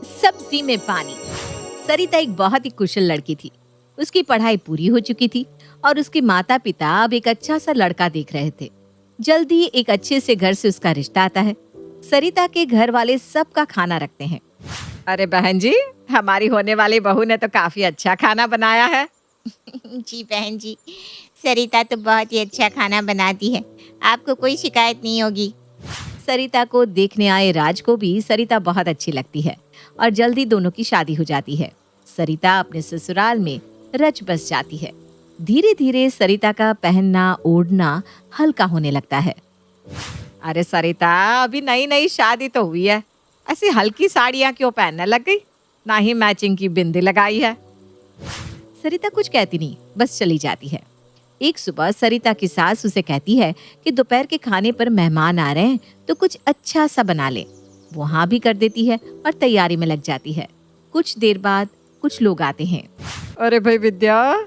सब्जी में पानी। सरिता एक बहुत ही कुशल लड़की थी। उसकी पढ़ाई पूरी हो चुकी थी और उसके माता पिता अब एक अच्छा सा लड़का देख रहे थे। जल्दी एक अच्छे से घर से उसका रिश्ता आता है। सरिता के घर वाले सबका खाना रखते हैं। अरे बहन जी, हमारी होने वाली बहू ने तो काफी अच्छा खाना बनाया है। जी बहन जी, सरिता तो बहुत ही अच्छा खाना बनाती है, आपको कोई शिकायत नहीं होगी। सरिता को देखने आए राज को भी सरिता बहुत अच्छी लगती है और जल्दी दोनों की शादी हो जाती है। सरिता अपने ससुराल में रच बस जाती है। धीरे धीरे सरिता का पहनना ओढ़ना हल्का होने लगता है। अरे सरिता, अभी नई नई शादी तो हुई है, ऐसी हल्की साड़ियाँ क्यों पहनने लग गई? ना ही मैचिंग की बिंदी लगाई है। सरिता कुछ कहती नहीं, बस चली जाती है। एक सुबह सरिता की सास उसे कहती है कि दोपहर के खाने पर मेहमान आ रहे हैं तो कुछ अच्छा सा बना ले। वो हाँ भी कर देती है और तैयारी में लग जाती है। कुछ देर बाद कुछ लोग आते हैं। अरे भाई विद्या,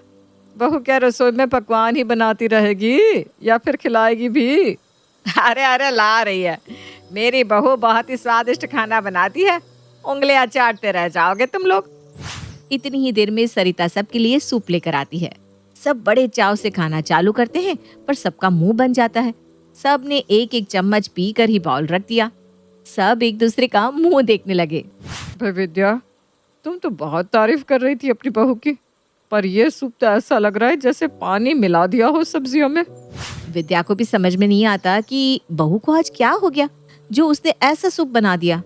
बहू क्या रसोई में पकवान ही बनाती रहेगी या फिर खिलाएगी भी? अरे अरे, ला रही है। मेरी बहू बहुत ही स्वादिष्ट खाना बनाती है, उंगलियां चाटते रह जाओगे तुम लोग। इतनी ही देर में सरिता सबके लिए सूप लेकर आती है। सब बड़े चाव से खाना चालू करते हैं, पर सबका मुंह बन जाता है। सब ने एक एक चम्मच पीकर ही बाउल रख दिया। सब एक दूसरे का मुंह देखने लगे। भाई विद्या, तुम तो बहुत तारीफ कर रही थी अपनी बहू की, पर ये सूप तो ऐसा लग रहा है जैसे पानी मिला दिया हो सब्जियों में। विद्या को भी समझ में नहीं आता कि बहू को आज क्या हो गया जो उसने ऐसा सूप बना दिया।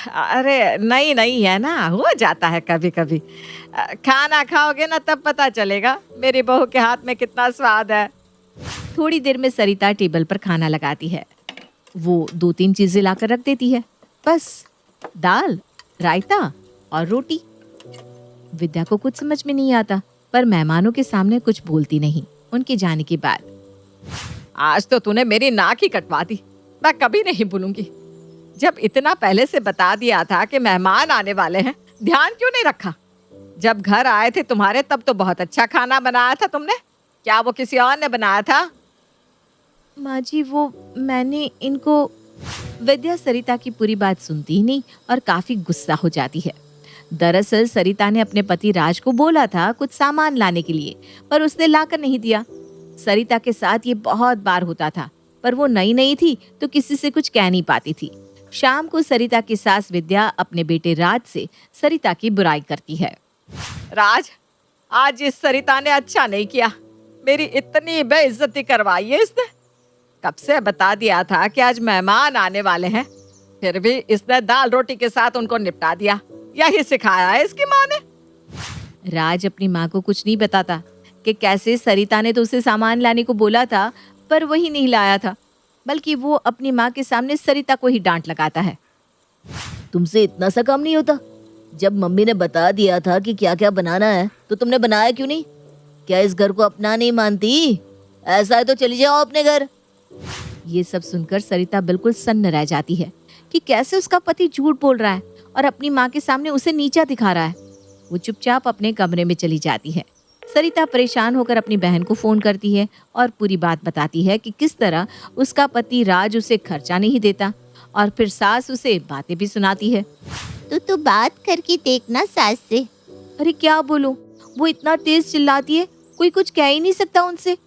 अरे नहीं नहीं, है ना, हो जाता है कभी कभी। खाना खाओगे ना तब पता चलेगा मेरी बहू के हाथ में कितना स्वाद है। थोड़ी देर में सरिता टेबल पर खाना लगाती है। वो 2-3 चीजें लाकर रख देती है, बस दाल, रायता और रोटी। विद्या को कुछ समझ में नहीं आता, पर मेहमानों के सामने कुछ बोलती नहीं। उनके जाने के बाद, आज तो तूने मेरी नाक ही कटवा दी, मैं कभी नहीं भूलूंगी। जब इतना पहले से बता दिया था कि मेहमान आने वाले हैं, ध्यान क्यों नहीं रखा? जब घर आए थे तुम्हारे तब तो बहुत अच्छा खाना बनाया था तुमने, क्या वो किसी और ने बनाया था? माँ जी, वो मैंने इनको। विद्या सरिता की पूरी बात सुनती ही नहीं और काफी गुस्सा हो जाती है। दरअसल सरिता ने अपने पति राज को बोला था कुछ सामान लाने के लिए, पर उसने लाकर नहीं दिया। सरिता के साथ ये बहुत बार होता था, पर वो नई नई थी तो किसी से कुछ कह नहीं पाती थी। शाम को सरिता की सास विद्या अपने बेटे राज से सरिता की बुराई करती है। राज, आज इस सरिता ने अच्छा नहीं किया, मेरी इतनी बेइज्जती करवाई है इसने। कब से बता दिया था कि आज मेहमान आने वाले हैं, फिर भी इसने दाल रोटी के साथ उनको निपटा दिया। यही सिखाया है इसकी माँ ने। राज अपनी माँ को कुछ नहीं बताता कि कैसे सरिता ने तो उसे सामान लाने को बोला था, पर वही नहीं लाया था, बल्कि वो अपनी माँ के सामने सरिता को ही डांट लगाता है। तुमसे इतना सा काम नहीं होता? जब मम्मी ने बता दिया था कि क्या क्या बनाना है तो तुमने बनाया क्यों नहीं? क्या इस घर को अपना नहीं मानती? ऐसा है तो चली जाओ अपने घर। ये सब सुनकर सरिता बिल्कुल सन्न रह जाती है कि कैसे उसका पति झूठ बोल रहा है और अपनी माँ के सामने उसे नीचा दिखा रहा है। वो चुपचाप अपने कमरे में चली जाती है। सरिता परेशान होकर अपनी बहन को फोन करती है और पूरी बात बताती है कि किस तरह उसका पति राज उसे खर्चा नहीं देता, और फिर सास उसे बातें भी सुनाती है। तो बात करके देखना सास से। अरे क्या बोलूं, वो इतना तेज चिल्लाती है, कोई कुछ कह ही नहीं सकता उनसे।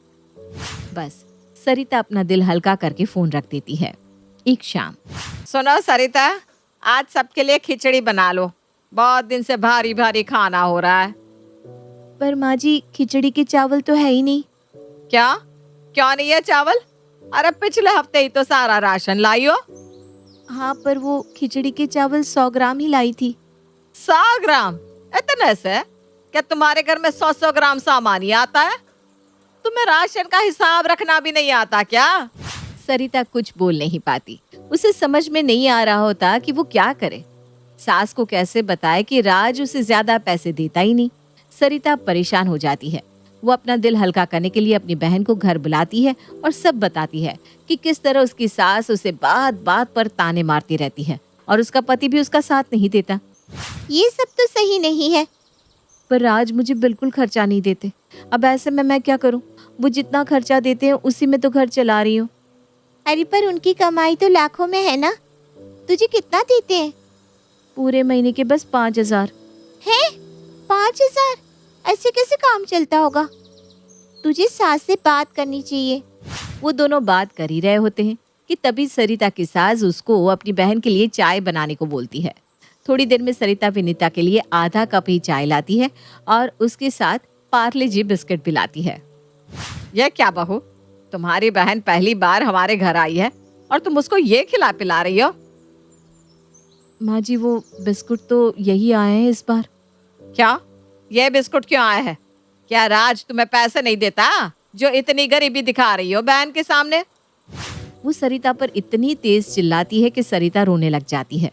बस सरिता अपना दिल हल्का करके फोन रख देती है। एक शाम, सुनो सरिता, आज सबके लिए खिचड़ी बना लो, बहुत दिन से भारी भारी खाना हो रहा है। पर माँ जी, खिचड़ी के चावल तो है ही नहीं। क्या क्यों नहीं है चावल? अरे पिछले हफ्ते ही तो सारा राशन लाई हो। हाँ, पर वो खिचड़ी के चावल 100 ग्राम ही लाई थी। 100 ग्राम? इतने से? क्या तुम्हारे घर में 100 ग्राम सामान ही आता है? तुम्हें राशन का हिसाब रखना भी नहीं आता क्या? सरिता कुछ बोल नहीं पाती। उसे समझ में नहीं आ रहा होता कि वो क्या करे। सास को कैसे बताए कि राज उसे ज्यादा पैसे देता ही नहीं। सरिता परेशान हो जाती है। वो अपना दिल हल्का करने के लिए अपनी बहन को घर बुलाती है और सब बताती है कि किस तरह उसकी सास उसे बात बात पर ताने मारती रहती है और उसका पति भी उसका साथ नहीं देता। ये सब तो सही नहीं है। पर राज मुझे बिल्कुल खर्चा नहीं देते। अब ऐसे में मैं क्या करूं? वो जितना खर्चा देते हैं उसी में तो घर चला रही हूँ। अरे पर उनकी कमाई तो लाखों में है ना, तुझे कितना देते हैं? पूरे महीने के बस 5,000। है 5,000? ऐसे कैसे काम चलता होगा? तुझे सास से बात करनी चाहिए। वो दोनों बात कर ही रहे होते हैं कि तभी सरिता की सास उसको अपनी बहन के लिए चाय बनाने को बोलती है। थोड़ी देर में सरिता विनीता के लिए आधा कप ही चाय लाती है और उसके साथ पार्ले जी बिस्किट भी लाती है। यह क्या बहू, तुम्हारी बहन पहली बार हमारे घर आई है और तुम उसको ये खिला पिला रही हो? माँ जी, वो बिस्कुट तो यही आए हैं इस बार। क्या? ये बिस्कुट क्यों आए हैं? क्या राज तुम्हें पैसे नहीं देता जो इतनी गरीबी दिखा रही हो बहन के सामने? वो सरिता पर इतनी तेज चिल्लाती है कि सरिता रोने लग जाती है।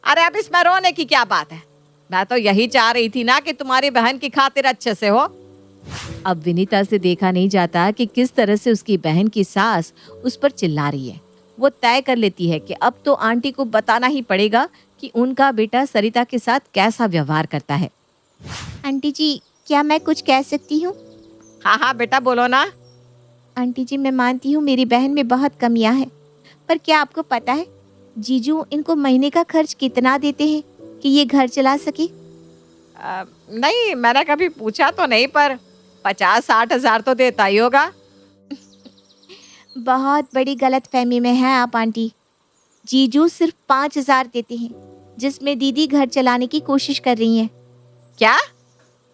अरे अब इसमें रोने की क्या बात है? मैं तो यही चाह रही थी ना कि तुम्हारी बहन की खातिर अच्छे से हो। अब विनीता से देखा नहीं जाता कि किस तरह से उसकी बहन की सास उस पर चिल्ला रही है। वो तय कर लेती है कि अब तो आंटी को बताना ही पड़ेगा कि उनका बेटा सरिता के साथ कैसा व्यवहार करता है। आंटी जी, क्या मैं कुछ कह सकती हूँ? हाँ हाँ बेटा, बोलो ना। आंटी जी, मैं मानती हूँ मेरी बहन में बहुत कमियां हैं, पर क्या आपको पता है जीजू इनको महीने का खर्च कितना देते हैं कि ये घर चला सके? नहीं, मैंने कभी पूछा तो नहीं, पर 50-60 हजार तो देता ही होगा। बहुत बड़ी गलतफहमी में है आप आंटी। जीजू सिर्फ 5,000 देते हैं, जिसमें दीदी घर चलाने की कोशिश कर रही हैं। क्या?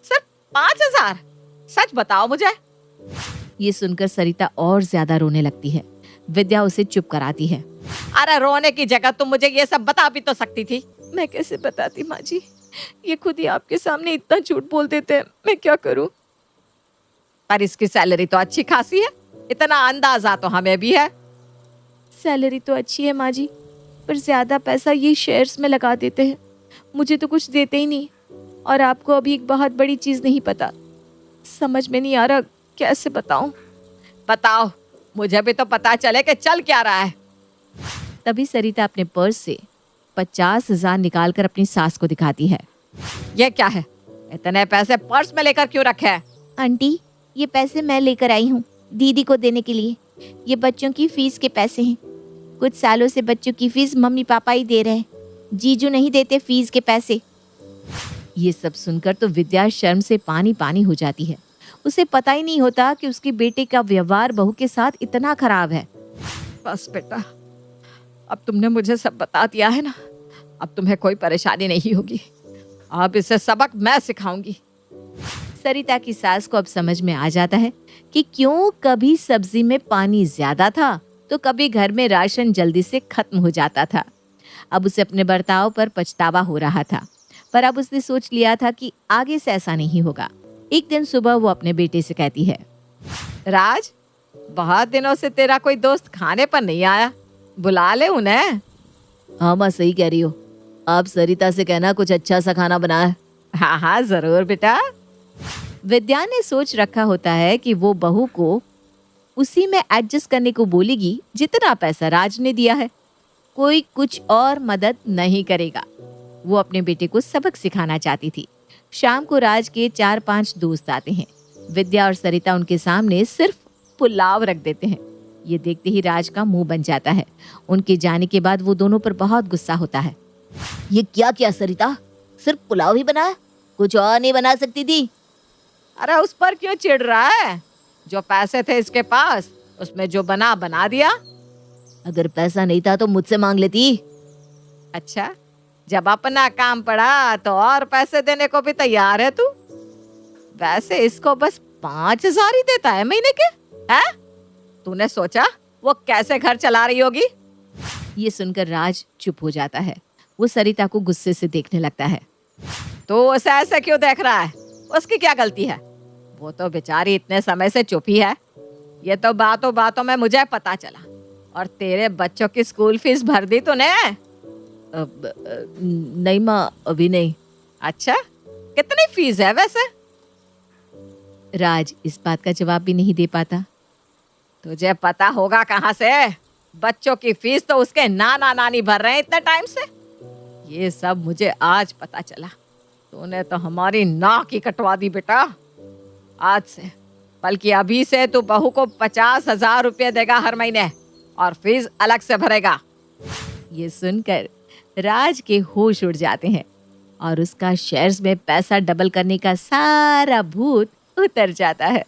सिर्फ 5,000? सच बताओ मुझे। ये सुनकर सरिता और ज्यादा रोने लगती है। विद्या उसे चुप कराती है। अरे रोने की जगह तुम मुझे ये सब बता भी तो सकती थी। मैं कैसे बताती माँ जी, ये खुद ही आपके सामने इतना झूठ बोल देते हैं, मैं क्या करूं? पर इसकी सैलरी तो अच्छी खासी है, इतना अंदाजा तो हमें भी है। सैलरी तो अच्छी है माँ जी, पर ज्यादा पैसा ये शेयर्स में लगा देते हैं, मुझे तो कुछ देते ही नहीं। और आपको अभी एक बहुत बड़ी चीज नहीं पता। समझ में नहीं आ रहा कैसे बताऊं। बताओ, मुझे भी तो पता चले कि चल क्या रहा है। तभी सरिता अपने पर्स से 50,000 निकालकर अपनी सास को दिखाती है। ये क्या है? इतने पैसे पर्स में लेकर क्यों रखे हैं? आंटी, ये पैसे मैं लेकर आई हूँ दीदी को देने के लिए। ये बच्चों की फीस के पैसे हैं। कुछ सालों से बच्चों की फीस मम्मी पापा ही दे रहे हैं, जीजू नहीं देते फीस के पैसे। ये सब सुनकर तो विद्या शर्म से पानी पानी हो जाती है। उसे पता ही नहीं होता कि उसके बेटे का व्यवहार बहू के साथ इतना खराब है। बस बेटा, अब तुमने मुझे सब बता दिया है ना, अब तुम्हें कोई परेशानी नहीं होगी। अब इसे सबक मैं सिखाऊंगी। सरिता की सास को अब समझ में आ जाता है कि क्यों कभी सब्जी में पानी ज्यादा था तो कभी घर में राशन जल्दी से खत्म हो जाता था। अब उसे अपने बर्ताव पर पछतावा हो रहा था, पर अब उसने सोच लिया था कि आगे से ऐसा नहीं होगा। एक दिन सुबह वो अपने बेटे से कहती है, राज, बहुत दिनों से तेरा कोई दोस्त खाने पर नहीं आया, बुला ले उन्हें। हाँ माँ, सही कह रही हो। आप सरिता से कहना कुछ अच्छा सा खाना बनाए। हाँ हाँ जरूर बेटा। विद्या ने सोच रखा होता है कि वो बहू को उसी में एडजस्ट करने को बोलेगी जितना पैसा राज ने दिया है, कोई कुछ और मदद नहीं करेगा। वो अपने बेटे को सबक सिखाना चाहती थी। शाम को राज के 4-5 दोस्त आते हैं। विद्या और सरिता उनके सामने सिर्फ पुलाव रख देते हैं। ये देखते ही राज का मुंह बन जाता है। उनके जाने के बाद वो दोनों पर बहुत गुस्सा होता है। ये क्या किया सरिता? सिर्फ पुलाव ही बनाया, कुछ और नहीं बना सकती थी? अरे उस पर क्यों चिढ़ रहा है? जो पैसे थे इसके पास, उसमें जो बना दिया। अगर पैसा नहीं था तो मुझसे मांग लेती। अच्छा, जब अपना काम पड़ा तो और पैसे देने को भी तैयार है तू। वैसे इसको बस 5,000 ही देता है महीने के, हैं? तूने सोचा वो कैसे घर चला रही होगी? ये सुनकर राज चुप हो जाता है। वो सरिता को गुस्से से देखने लगता है। तो उसे ऐसे क्यों देख रहा है? उसकी क्या गलती है? वो तो बेचारी इतने समय से चुप ही है। ये तो बातों बातों में मुझे पता चला। और तेरे बच्चों की स्कूल फीस भर दी तूने? नहीं माँ, अभी नहीं। अच्छा, कितनी फीस है वैसे? राज इस बात का जवाब भी नहीं दे पाता। तुझे पता होगा कहाँ से? बच्चों की फीस तो उसके नाना नानी भर रहे हैं इतने टाइम से। ये सब मुझे आज पता चला। तूने तो हमारी नाक ही कटवा दी बेटा। आज से, बल्कि अभी से तू बहू को 50,000 रुपये देगा हर महीने और फीस अलग से भरेगा। ये सुनकर राज के होश उड़ जाते हैं और उसका शेयर्स में पैसा डबल करने का सारा भूत उतर जाता है।